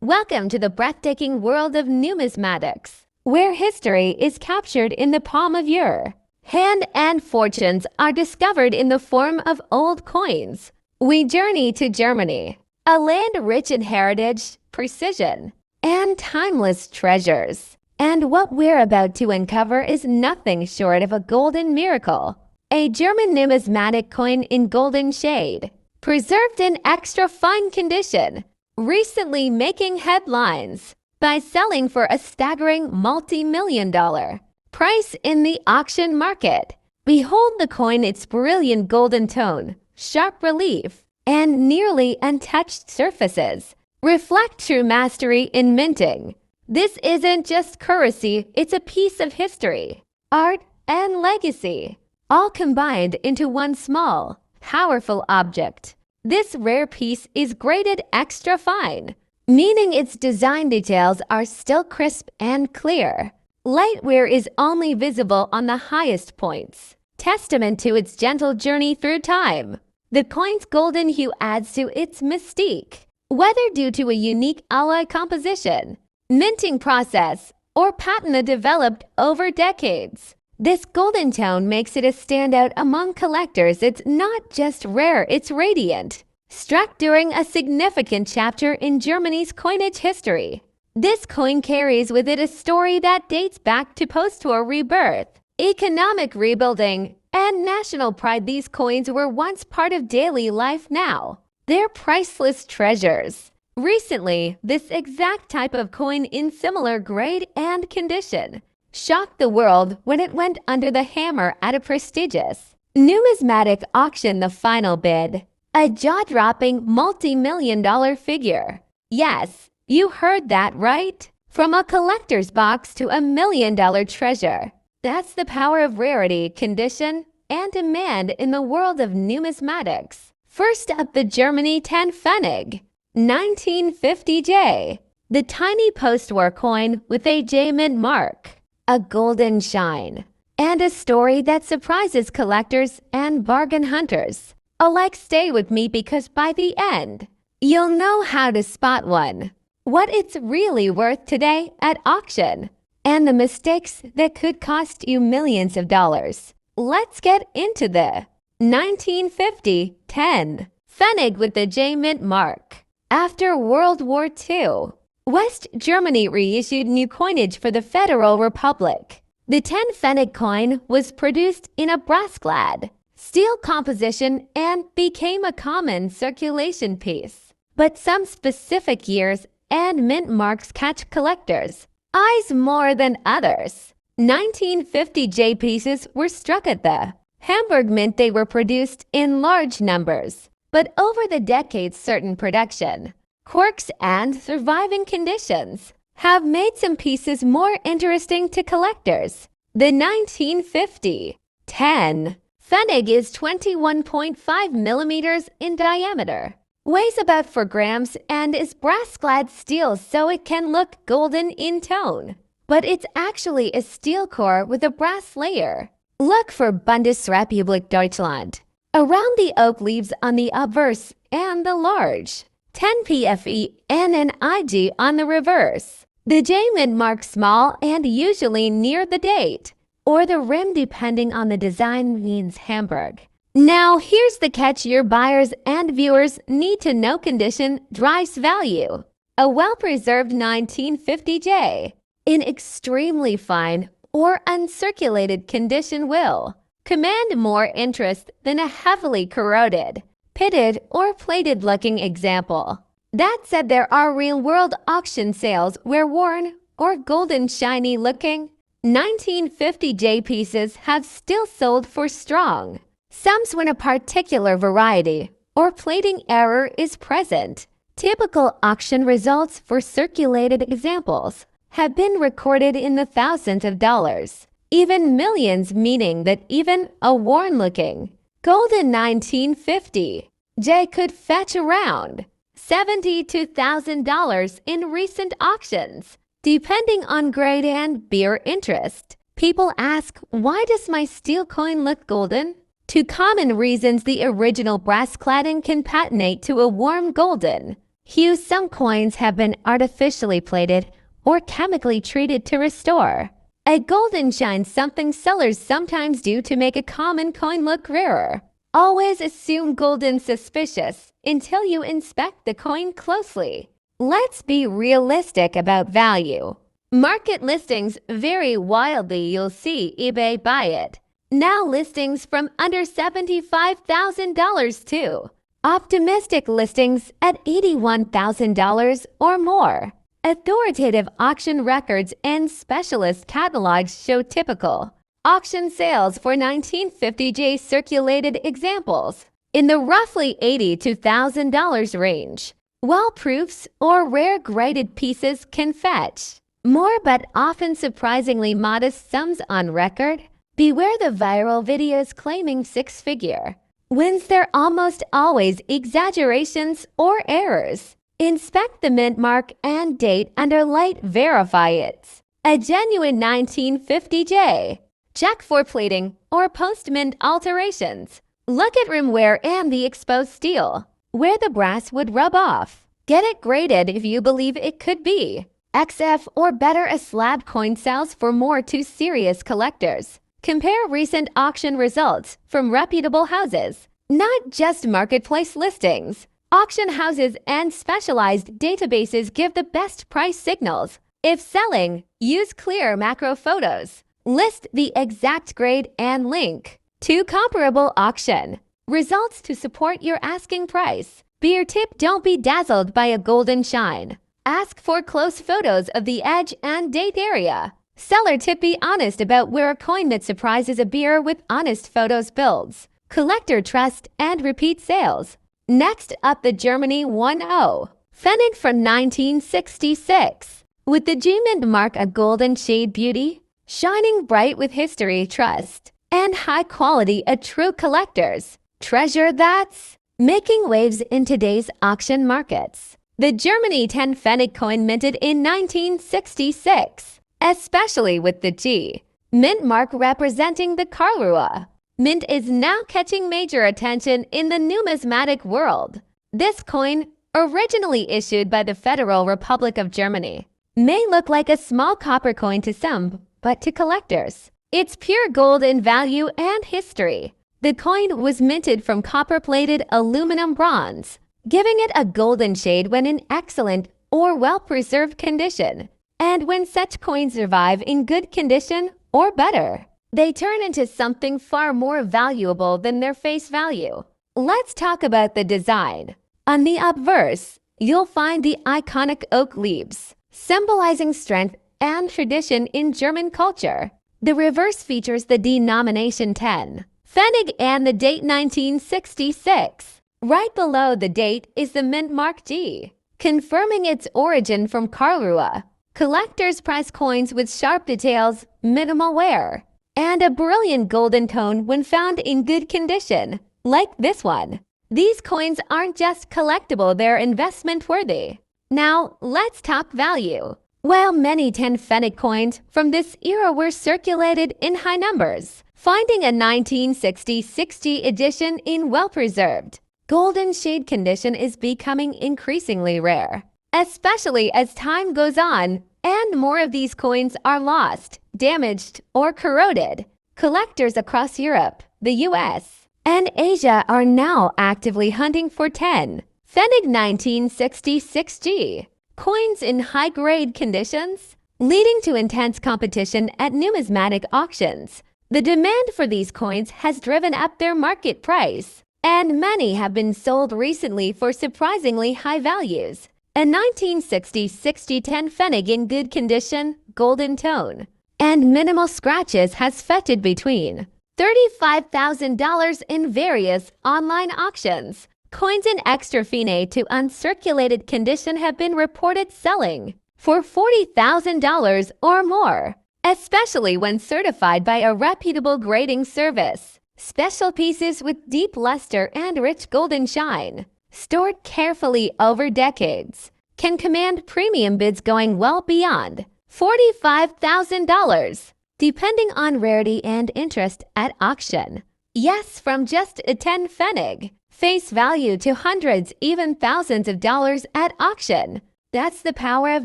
Welcome to the breathtaking world of numismatics, where history is captured in the palm of your hand and fortunes are discovered in the form of old coins. We journey to Germany, a land rich in heritage, precision, and timeless treasures. And what we're about to uncover is nothing short of a golden miracle. A German numismatic coin in golden shade, preserved in extra fine condition, recently making headlines by selling for a staggering multi-million-dollar price in the auction market. Behold the coin, its brilliant golden tone, sharp relief, and nearly untouched surfaces reflect true mastery in minting. This isn't just currency, it's a piece of history, art, and legacy, all combined into one small, powerful object. This rare piece is graded extra fine, meaning its design details are still crisp and clear. Light wear is only visible on the highest points, testament to its gentle journey through time. The coin's golden hue adds to its mystique, whether due to a unique alloy composition, minting process, or patina developed over decades. This golden tone makes it a standout among collectors. It's not just rare, it's radiant, struck during a significant chapter in Germany's coinage history. This coin carries with it a story that dates back to post-war rebirth, economic rebuilding, and national pride. These coins were once part of daily life. Now they're priceless treasures. Recently, this exact type of coin in similar grade and condition shocked the world when it went under the hammer at a prestigious numismatic auction. The final bid, a jaw-dropping multi-million-dollar figure. Yes, you heard that right. From a collector's box to a million-dollar treasure. That's the power of rarity, condition, and demand in the world of numismatics. First up, the Germany 10 Pfennig, 1950J. The tiny post-war coin with a J-mint mark, a golden shine, and a story that surprises collectors and bargain hunters alike. Stay with me, because by the end, you'll know how to spot one, what it's really worth today at auction, and the mistakes that could cost you millions of dollars. Let's get into the 1950 10 Pfennig with the J-mint mark. After World War II, West Germany reissued new coinage for the Federal Republic. The 10 Pfennig coin was produced in a brass-clad steel composition and became a common circulation piece. But some specific years and mint marks catch collectors' eyes more than others. 1950 J pieces were struck at the Hamburg Mint. They were produced in large numbers, but over the decades, certain production quirks and surviving conditions have made some pieces more interesting to collectors. The 1950 10 Pfennig is 21.5 millimeters in diameter, weighs about 4 grams, and is brass-clad steel, so it can look golden in tone. But it's actually a steel core with a brass layer. Look for Bundesrepublik Deutschland around the oak leaves on the obverse and the large 10 PFE and an IG on the reverse. The J-mint mark small and usually near the date, or the rim depending on the design, means Hamburg. Now here's the catch your buyers and viewers need to know: condition drives value. A well-preserved 1950 J in extremely fine or uncirculated condition will command more interest than a heavily corroded, pitted, or plated-looking example. That said, there are real-world auction sales where worn or golden shiny-looking 1950 J pieces have still sold for strong sums when a particular variety or plating error is present. Typical auction results for circulated examples have been recorded in the thousands of dollars, even millions, meaning that even a worn-looking golden 1950 J could fetch around $70,000 to $1,000 in recent auctions, depending on grade and beer interest. People ask, why does my steel coin look golden? Two common reasons: the original brass cladding can patinate to a warm golden hue. Some coins have been artificially plated or chemically treated to restore a golden shine, something sellers sometimes do to make a common coin look rarer. Always assume golden suspicious until you inspect the coin closely. Let's be realistic about value. Market listings vary wildly. You'll see eBay buy it now listings from under $75,000 too. Optimistic listings at $81,000 or more. Authoritative auction records and specialist catalogs show typical auction sales for 1950J circulated examples in the roughly $80 to $1,000 range, while proofs or rare graded pieces can fetch more, but often surprisingly modest sums on record. Beware the viral videos claiming six-figure wins. They're almost always exaggerations or errors. Inspect the mint mark and date under light. Verify it's a genuine 1950J. Check for plating or post-mint alterations. Look at rim wear and the exposed steel, where the brass would rub off. Get it graded if you believe it could be XF or better. A slab coin sells for more to serious collectors. Compare recent auction results from reputable houses, not just marketplace listings. Auction houses and specialized databases give the best price signals. If selling, use clear macro photos. List the exact grade and link to comparable auction results to support your asking price. Beer tip: don't be dazzled by a golden shine. Ask for close photos of the edge and date area. Seller tip: be honest about where a coin that surprises a beer with honest photos builds collector trust and repeat sales. Next up, the Germany 1-0 Pfennig from 1966. With the G mint mark, a golden shade beauty, shining bright with history, trust, and high quality, a true collector's treasure that's making waves in today's auction markets. The Germany 10 Pfennig coin minted in 1966, especially with the G mint mark representing the Karlsruhe mint, is now catching major attention in the numismatic world. This coin, originally issued by the Federal Republic of Germany, may look like a small copper coin to some, but to collectors, it's pure gold in value and history. The coin was minted from copper-plated aluminum bronze, giving it a golden shade when in excellent or well-preserved condition. And when such coins survive in good condition or better, they turn into something far more valuable than their face value. Let's talk about the design. On the obverse, you'll find the iconic oak leaves, symbolizing strength and tradition in German culture. The reverse features the denomination 10 Pfennig and the date 1966. Right below the date is the mint mark G, confirming its origin from Karlsruhe. Collectors prize coins with sharp details, minimal wear, and a brilliant golden tone when found in good condition, like this one. These coins aren't just collectible, they're investment worthy. Now, let's talk value. While many 10 Pfennig coins from this era were circulated in high numbers, finding a 1960 edition in well-preserved golden shade condition is becoming increasingly rare, especially as time goes on and more of these coins are lost, damaged, or corroded. Collectors across Europe, the US, and Asia are now actively hunting for 10 Pfennig 1966G coins in high-grade conditions, leading to intense competition at numismatic auctions. The demand for these coins has driven up their market price, and many have been sold recently for surprisingly high values. A 1960 10 Pfennig in good condition, golden tone, and minimal scratches has fetched between $35,000 in various online auctions. Coins in extra fine to uncirculated condition have been reported selling for $40,000 or more, especially when certified by a reputable grading service. Special pieces with deep luster and rich golden shine, stored carefully over decades, can command premium bids going well beyond $45,000, depending on rarity and interest at auction. Yes, from just a 10 Pfennig, face value to hundreds, even thousands of dollars at auction. That's the power of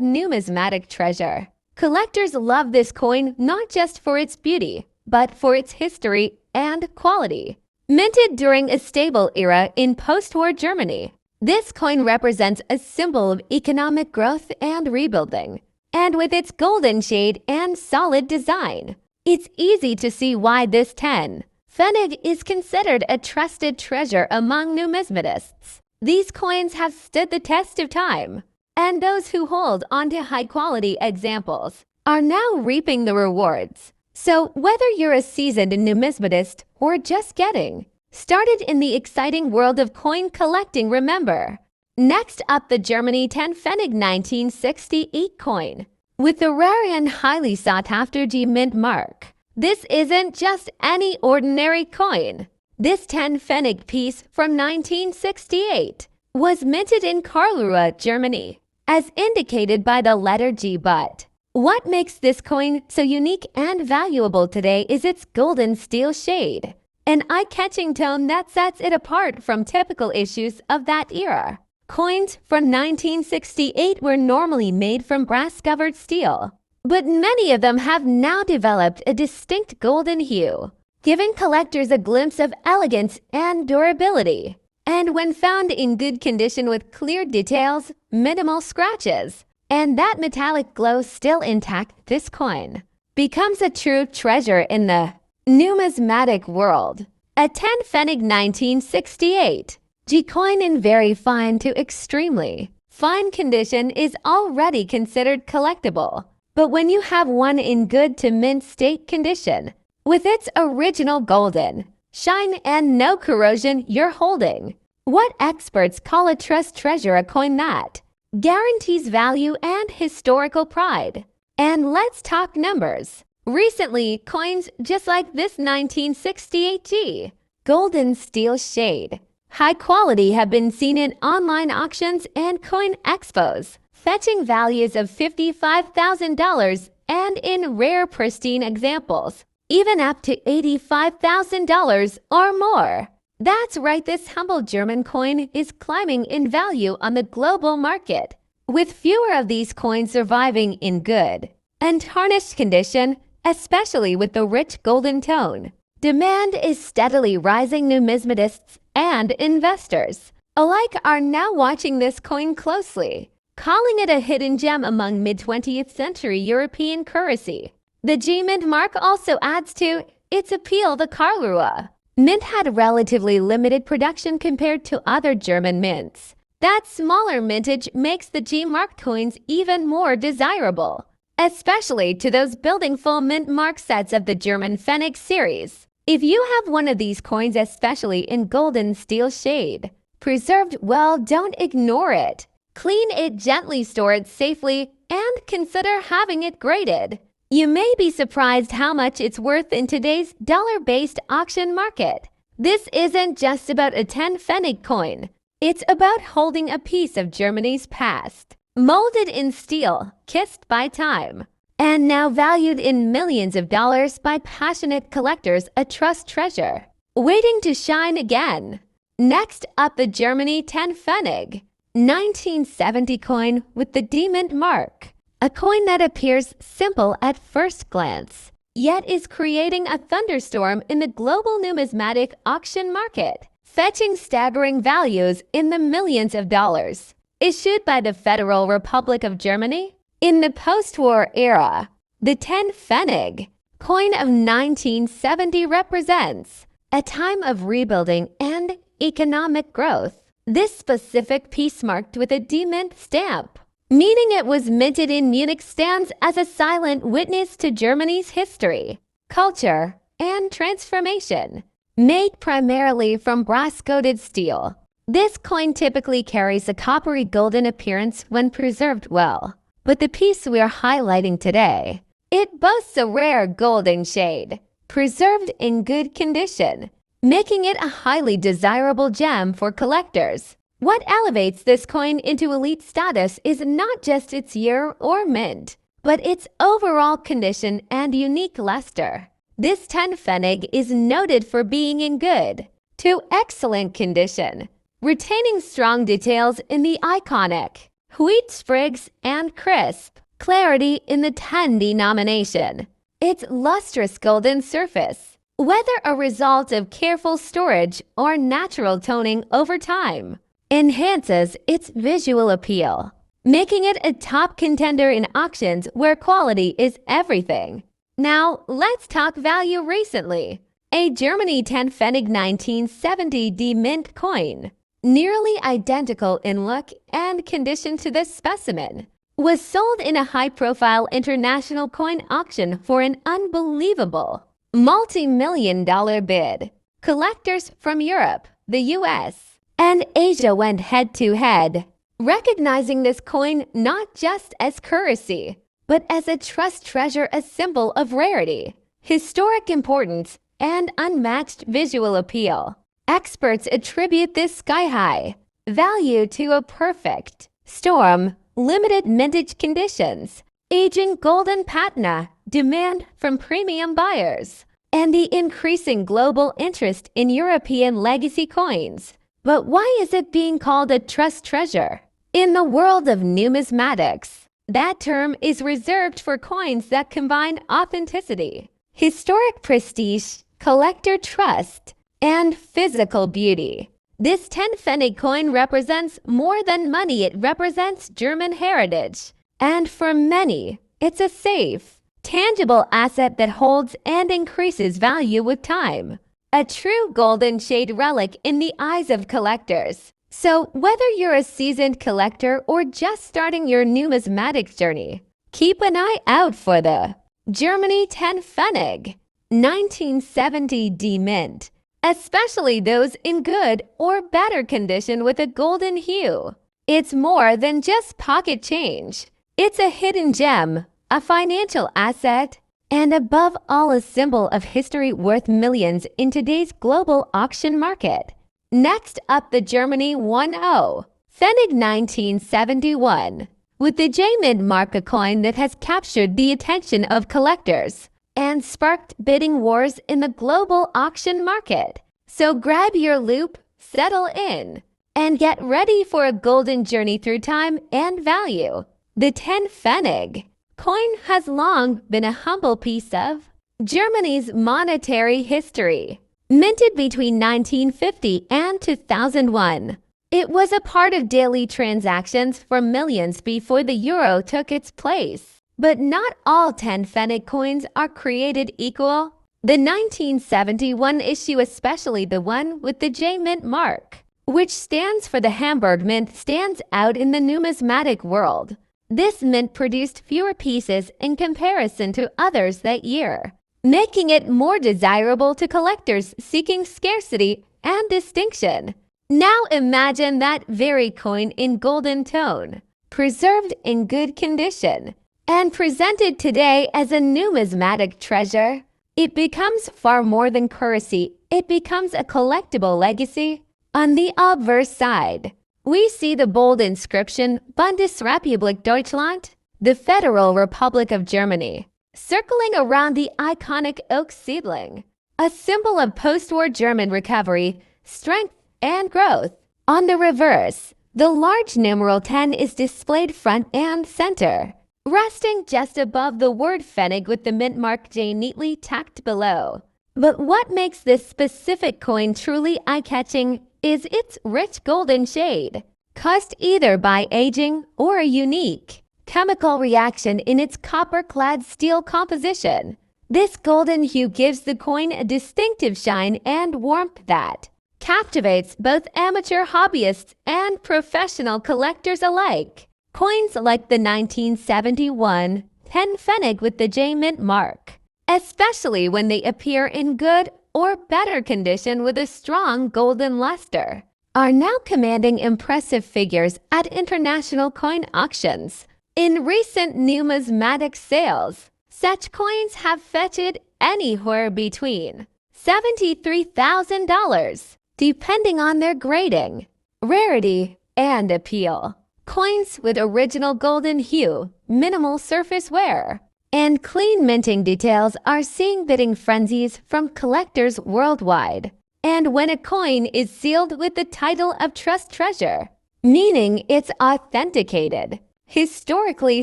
numismatic treasure. Collectors love this coin not just for its beauty, but for its history and quality. Minted during a stable era in post-war Germany, this coin represents a symbol of economic growth and rebuilding. And with its golden shade and solid design, it's easy to see why this 10 Pfennig is considered a trusted treasure among numismatists. These coins have stood the test of time, and those who hold onto high-quality examples are now reaping the rewards. So whether you're a seasoned numismatist or just getting started in the exciting world of coin collecting, remember. Next up, the Germany 10 Pfennig 1968 coin with the rare and highly sought-after G Mint mark. This isn't just any ordinary coin. This 10 Pfennig piece from 1968 was minted in Karlsruhe, Germany, as indicated by the letter G. But what makes this coin so unique and valuable today is its golden steel shade, an eye-catching tone that sets it apart from typical issues of that era. Coins from 1968 were normally made from brass-covered steel, but many of them have now developed a distinct golden hue, giving collectors a glimpse of elegance and durability. And when found in good condition with clear details, minimal scratches, and that metallic glow still intact, this coin becomes a true treasure in the numismatic world. A 10 Pfennig 1968 G coin in very fine to extremely fine condition is already considered collectible. But when you have one in good to mint state condition, with its original golden shine and no corrosion, you're holding what experts call a trust treasure, a coin that guarantees value and historical pride. And let's talk numbers. Recently, coins just like this 1968 G golden steel shade high quality have been seen in online auctions and coin expos, fetching values of $55,000 and in rare pristine examples, even up to $85,000 or more. That's right, this humble German coin is climbing in value on the global market, with fewer of these coins surviving in good and tarnished condition, especially with the rich golden tone. Demand is steadily rising. Numismatists and investors alike are now watching this coin closely, calling it a hidden gem among mid-20th century European currency. The G Mint mark also adds to its appeal. The Karlsruhe Mint had relatively limited production compared to other German mints. That smaller mintage makes the G mark coins even more desirable, especially to those building full mint mark sets of the German Pfennig series. If you have one of these coins, especially in golden steel shade, preserved well, don't ignore it. Clean it gently, store it safely, and consider having it graded. You may be surprised how much it's worth in today's dollar-based auction market. This isn't just about a 10 Pfennig coin. It's about holding a piece of Germany's past, molded in steel, kissed by time, and now valued in millions of dollars by passionate collectors, a trust treasure, waiting to shine again. Next up, the Germany 10 Pfennig 1970 coin with the D Mint mark. A coin that appears simple at first glance, yet is creating a thunderstorm in the global numismatic auction market, fetching staggering values in the millions of dollars. Issued by the Federal Republic of Germany in the post-war era, the 10 Pfennig coin of 1970 represents a time of rebuilding and economic growth. This specific piece marked with a D Mint stamp, meaning it was minted in Munich, stands as a silent witness to Germany's history, culture, and transformation. Made primarily from brass-coated steel, this coin typically carries a coppery golden appearance when preserved well. But the piece we are highlighting today, it boasts a rare golden shade, preserved in good condition, making it a highly desirable gem for collectors. What elevates this coin into elite status is not just its year or mint, but its overall condition and unique luster. This 10 Pfennig is noted for being in good to excellent condition, retaining strong details in the iconic wheat sprigs and crisp clarity in the 10 denomination. Its lustrous golden surface, whether a result of careful storage or natural toning over time, enhances its visual appeal, making it a top contender in auctions where quality is everything. Now, let's talk value recently. A Germany 10 Pfennig 1970 D mint coin, nearly identical in look and condition to this specimen, was sold in a high-profile international coin auction for an unbelievable multi-million-dollar bid. Collectors from Europe, the US, and Asia went head-to-head, recognizing this coin not just as currency, but as a trust treasure, a symbol of rarity, historic importance, and unmatched visual appeal. Experts attribute this sky-high value to a perfect storm, limited mintage conditions, aging golden patina, demand from premium buyers, and the increasing global interest in European legacy coins. But why is it being called a trust treasure? In the world of numismatics, that term is reserved for coins that combine authenticity, historic prestige, collector trust, and physical beauty. This 10 Pfennig coin represents more than money. It represents German heritage. And for many, it's a safe, tangible asset that holds and increases value with time. A true golden shade relic in the eyes of collectors. So whether you're a seasoned collector or just starting your numismatic journey, keep an eye out for the Germany 10 Pfennig 1970 D mint, especially those in good or better condition with a golden hue. It's more than just pocket change. It's a hidden gem, a financial asset, and above all a symbol of history worth millions in today's global auction market. Next up, the Germany 10 Pfennig 1971, with the J-Mint mark, a coin that has captured the attention of collectors and sparked bidding wars in the global auction market. So grab your loop, settle in, and get ready for a golden journey through time and value. The 10 Pfennig coin has long been a humble piece of Germany's monetary history. Minted between 1950 and 2001, it was a part of daily transactions for millions before the euro took its place. But not all 10 Pfennig coins are created equal. The 1971 issue, especially the one with the J-Mint mark, which stands for the Hamburg Mint, stands out in the numismatic world. This mint produced fewer pieces in comparison to others that year, making it more desirable to collectors seeking scarcity and distinction. Now imagine that very coin in golden tone, preserved in good condition, and presented today as a numismatic treasure. It becomes far more than currency. It becomes a collectible legacy. On the obverse side, we see the bold inscription Bundesrepublik Deutschland, the Federal Republic of Germany, circling around the iconic oak seedling, a symbol of post-war German recovery, strength, and growth. On the reverse, the large numeral 10 is displayed front and center, resting just above the word Pfennig with the mint mark J neatly tacked below. But what makes this specific coin truly eye-catching is its rich golden shade, caused either by aging or a unique chemical reaction in its copper-clad steel composition. This golden hue gives the coin a distinctive shine and warmth that captivates both amateur hobbyists and professional collectors alike. Coins like the 1971 10 Pfennig with the J-Mint mark, especially when they appear in good or better condition with a strong golden luster, are now commanding impressive figures at international coin auctions. In recent numismatic sales, such coins have fetched anywhere between $73,000, depending on their grading, rarity, and appeal. Coins with original golden hue, minimal surface wear, and clean minting details are seeing bidding frenzies from collectors worldwide. and when a coin is sealed with the title of Trust Treasure, meaning it's authenticated, historically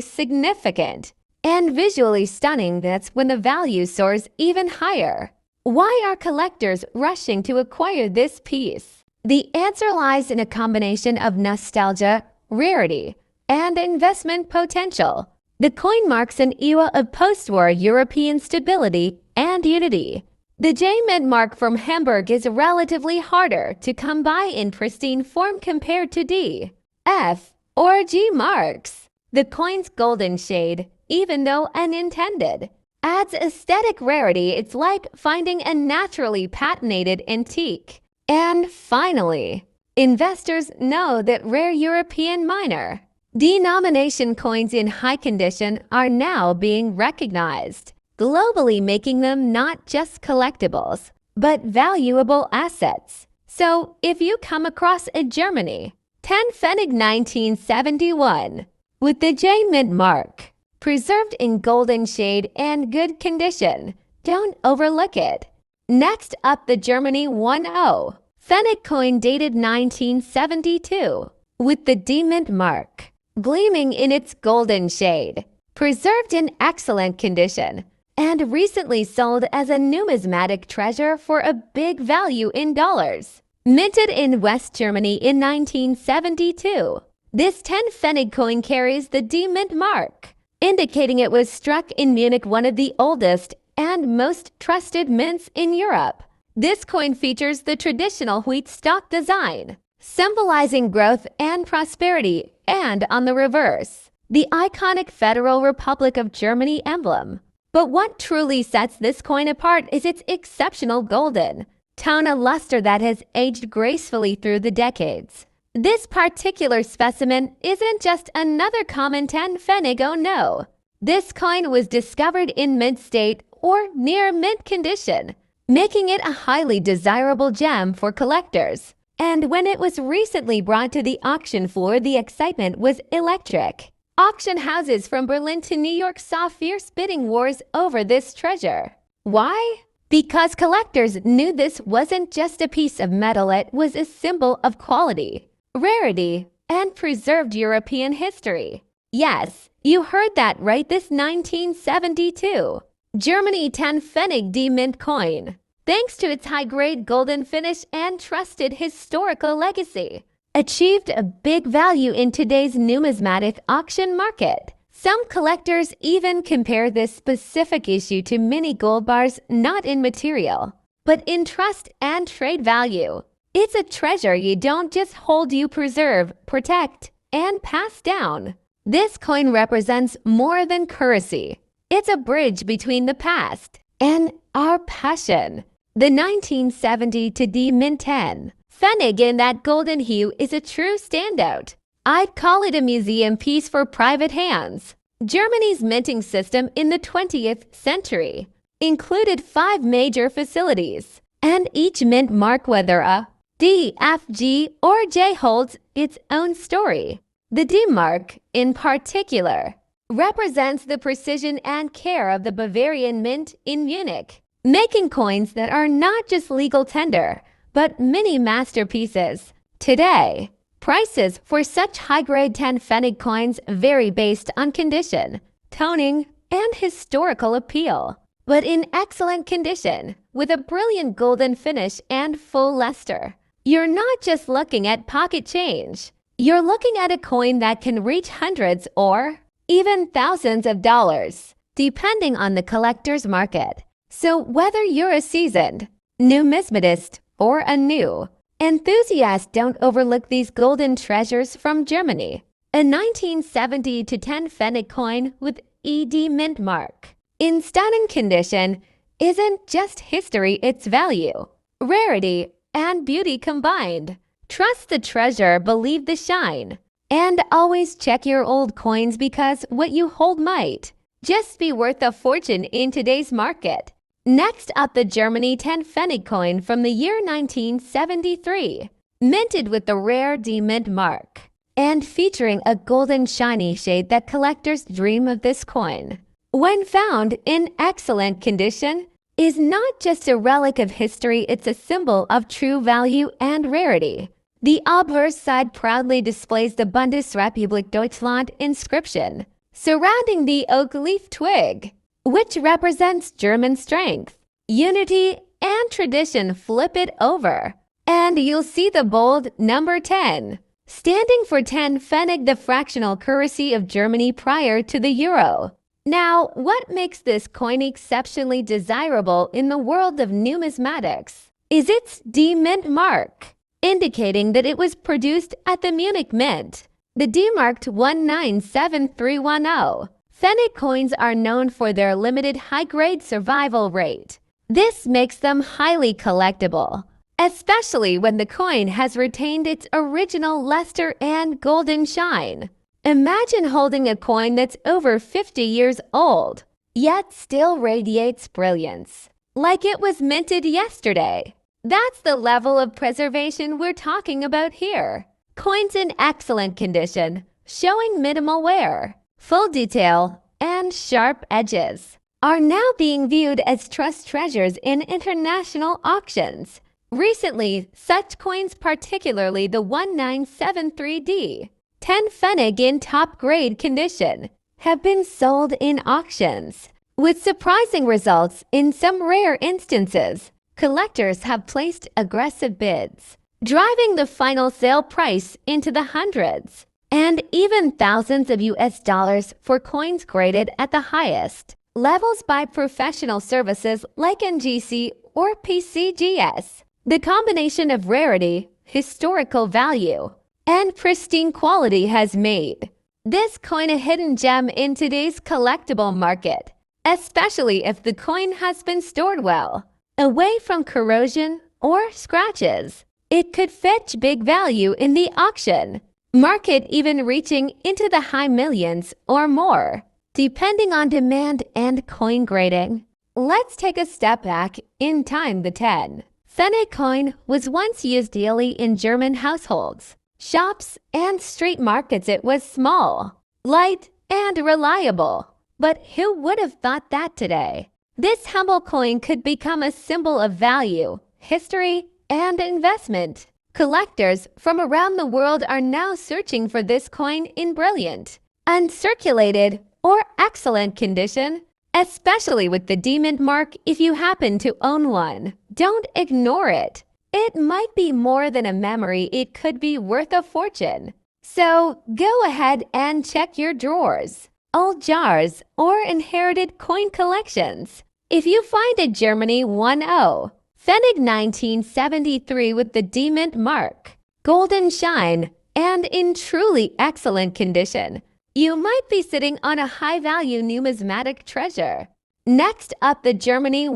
significant, and visually stunning, that's when the value soars even higher. Why are collectors rushing to acquire this piece? The answer lies in a combination of nostalgia, rarity, and investment potential. The coin marks an era of post-war European stability and unity. The J Mint mark from Hamburg is relatively harder to come by in pristine form compared to D, F, or G marks. The coin's golden shade, even though unintended, adds aesthetic rarity. It's like finding a naturally patented antique. And finally, investors know that rare European minor denomination coins in high condition are now being recognized globally, making them not just collectibles, but valuable assets. So if you come across a Germany 10 Pfennig 1971 with the J Mint mark, preserved in golden shade and good condition, don't overlook it. Next up, the Germany 10 Pfennig coin dated 1972 with the D Mint mark, gleaming in its golden shade, preserved in excellent condition, and recently sold as a numismatic treasure for a big value in dollars. Minted in West Germany in 1972, this 10 Pfennig coin carries the D Mint mark, indicating it was struck in Munich, one of the oldest and most trusted mints in Europe. This coin features the traditional wheat stalk design, symbolizing growth and prosperity, and on the reverse, the iconic Federal Republic of Germany emblem. But what truly sets this coin apart is its exceptional golden tone, a luster that has aged gracefully through the decades. This particular specimen isn't just another common 10 Pfennig, oh no. This coin was discovered in mint state or near mint condition, making it a highly desirable gem for collectors. And when it was recently brought to the auction floor, the excitement was electric. Auction houses from Berlin to New York saw fierce bidding wars over this treasure. Why? Because collectors knew this wasn't just a piece of metal, it was a symbol of quality, rarity, and preserved European history. Yes, you heard that right, this 1972 Germany 10 Pfennig D Mint coin, thanks to its high-grade golden finish and trusted historical legacy, achieved a big value in today's numismatic auction market. Some collectors even compare this specific issue to mini gold bars, not in material, but in trust and trade value. It's a treasure you don't just hold, you preserve, protect, and pass down. This coin represents more than currency. It's a bridge between the past and our passion. The 1970 to D Mint 10 Pfennig in that golden hue is a true standout. I'd call it a museum piece for private hands. Germany's minting system in the 20th century included 5 major facilities, and each mint mark, whether a D, F, G, or J, holds its own story. The D mark, in particular, represents the precision and care of the Bavarian mint in Munich, making coins that are not just legal tender, but mini masterpieces. Today, prices for such high-grade 10 Pfennig coins vary based on condition, toning, and historical appeal. But in excellent condition, with a brilliant golden finish and full luster, you're not just looking at pocket change. You're looking at a coin that can reach hundreds or even thousands of dollars, depending on the collector's market. So whether you're a seasoned numismatist or a new enthusiast, don't overlook these golden treasures from Germany. A 1970 to 10 Pfennig coin with ED Mint mark, in stunning condition, isn't just history, it's value, rarity, and beauty combined. Trust the treasure, believe the shine, and always check your old coins, because what you hold might just be worth a fortune in today's market. Next up, the Germany 10 Pfennig coin from the year 1973, minted with the rare D Mint mark, and featuring a golden shiny shade that collectors dream of. This coin, when found in excellent condition, is not just a relic of history, it's a symbol of true value and rarity. The obverse side proudly displays the Bundesrepublik Deutschland inscription, surrounding the oak leaf twig, which represents German strength, unity, and tradition. Flip it over, and you'll see the bold number 10, standing for 10 Pfennig, the fractional currency of Germany prior to the euro. Now, what makes this coin exceptionally desirable in the world of numismatics is its D-Mint mark, indicating that it was produced at the Munich Mint. The D-marked 197310. Pfennig coins are known for their limited high-grade survival rate. This makes them highly collectible, especially when the coin has retained its original luster and golden shine. Imagine holding a coin that's over 50 years old, yet still radiates brilliance, like it was minted yesterday. That's the level of preservation we're talking about here. Coins in excellent condition, showing minimal wear, full detail, and sharp edges, are now being viewed as trust treasures in international auctions. Recently, such coins, particularly the 1973D, 10 Pfennig in top-grade condition, have been sold in auctions. With surprising results in some rare instances, collectors have placed aggressive bids, driving the final sale price into the hundreds and even thousands of US dollars for coins graded at the highest levels by professional services like NGC or PCGS. The combination of rarity, historical value, and pristine quality has made this coin a hidden gem in today's collectible market, especially if the coin has been stored well, away from corrosion or scratches. It could fetch big value in the auction market, even reaching into the high millions or more, depending on demand and coin grading. Let's take a step back in time. The 10 Pfennig coin was once used daily in German households, shops, and street markets. It was small, light, and reliable. But who would have thought that today? This humble coin could become a symbol of value, history, and investment. Collectors from around the world are now searching for this coin in brilliant, uncirculated, or excellent condition, especially with the D-Mint mark. If you happen to own one, don't ignore it. It might be more than a memory, it could be worth a fortune. So go ahead and check your drawers, old jars, or inherited coin collections. If you find a Germany 10 Pfennig 1973 with the D-Mint mark, golden shine, and in truly excellent condition, you might be sitting on a high-value numismatic treasure. Next up, the Germany 10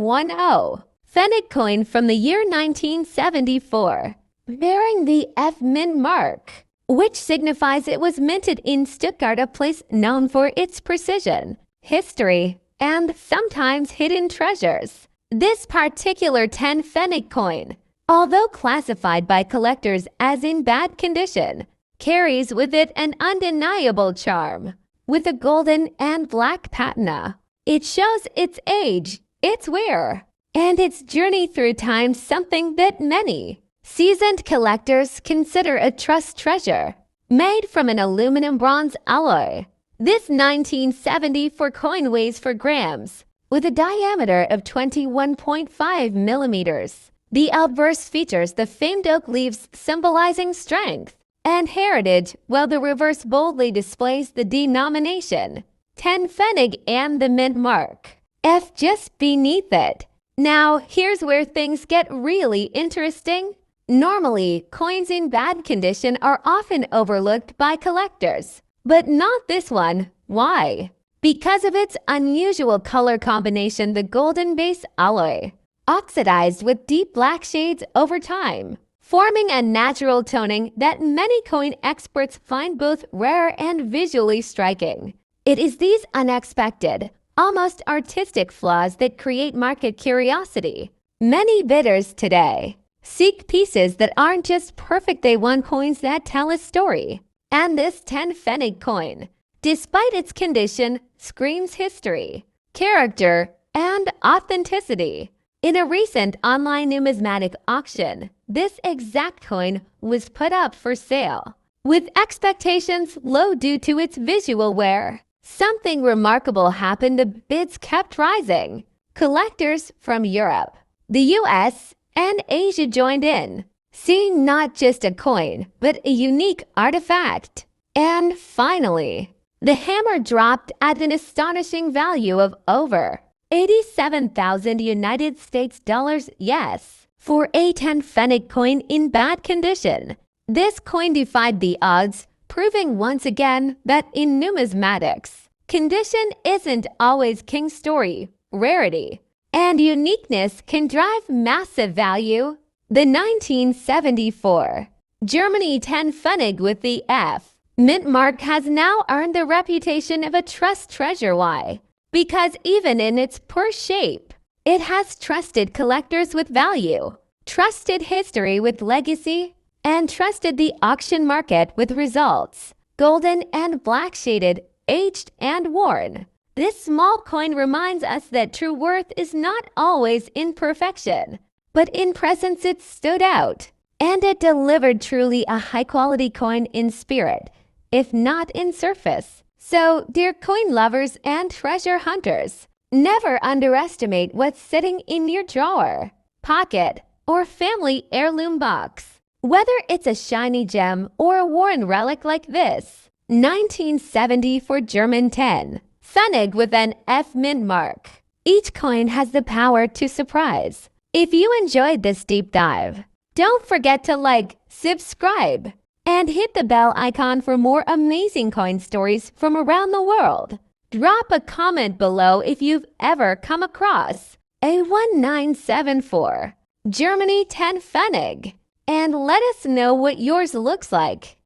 Pfennig coin from the year 1974, bearing the F-Mint mark, which signifies it was minted in Stuttgart, a place known for its precision, history, and sometimes hidden treasures. This particular 10 Pfennig coin, although classified by collectors as in bad condition, carries with it an undeniable charm. With a golden and black patina, it shows its age, its wear, and its journey through time, something that many seasoned collectors consider a trust treasure. Made from an aluminum bronze alloy, this 1974 coin weighs 4 grams, with a diameter of 21.5 millimeters. The obverse features the famed oak leaves symbolizing strength and heritage, while the reverse boldly displays the denomination, 10 Pfennig, and the mint mark, F, just beneath it. Now, here's where things get really interesting. Normally, coins in bad condition are often overlooked by collectors, but not this one. Why? Because of its unusual color combination, the golden base alloy, oxidized with deep black shades over time, forming a natural toning that many coin experts find both rare and visually striking. It is these unexpected, almost artistic flaws that create market curiosity. Many bidders today seek pieces that aren't just perfect, they want coins that tell a story. And this 10 Pfennig coin, despite its condition, screams history, character, and authenticity. In a recent online numismatic auction, this exact coin was put up for sale, with expectations low due to its visual wear. Something remarkable happened. The bids kept rising. Collectors from Europe, the US, and Asia joined in, seeing not just a coin, but a unique artifact. And finally, the hammer dropped at an astonishing value of over 87,000 United States dollars, yes, for a 10 Pfennig coin in bad condition. This coin defied the odds, proving once again that in numismatics, condition isn't always king story. Rarity and uniqueness can drive massive value. The 1974 Germany 10 Pfennig with the F mint mark has now earned the reputation of a trust treasure. Why? Because even in its poor shape, it has trusted collectors with value, trusted history with legacy, and trusted the auction market with results. Golden and black shaded, aged and worn. This small coin reminds us that true worth is not always in perfection, but in presence it stood out, and it delivered truly a high-quality coin in spirit, if not in surface. So, dear coin lovers and treasure hunters, never underestimate what's sitting in your drawer, pocket, or family heirloom box. Whether it's a shiny gem or a worn relic like this, 1970 for German 10 Pfennig with an F mint mark. Each coin has the power to surprise. If you enjoyed this deep dive, don't forget to like, subscribe, and hit the bell icon for more amazing coin stories from around the world. Drop a comment below if you've ever come across a 1974 Germany 10 Pfennig, and let us know what yours looks like.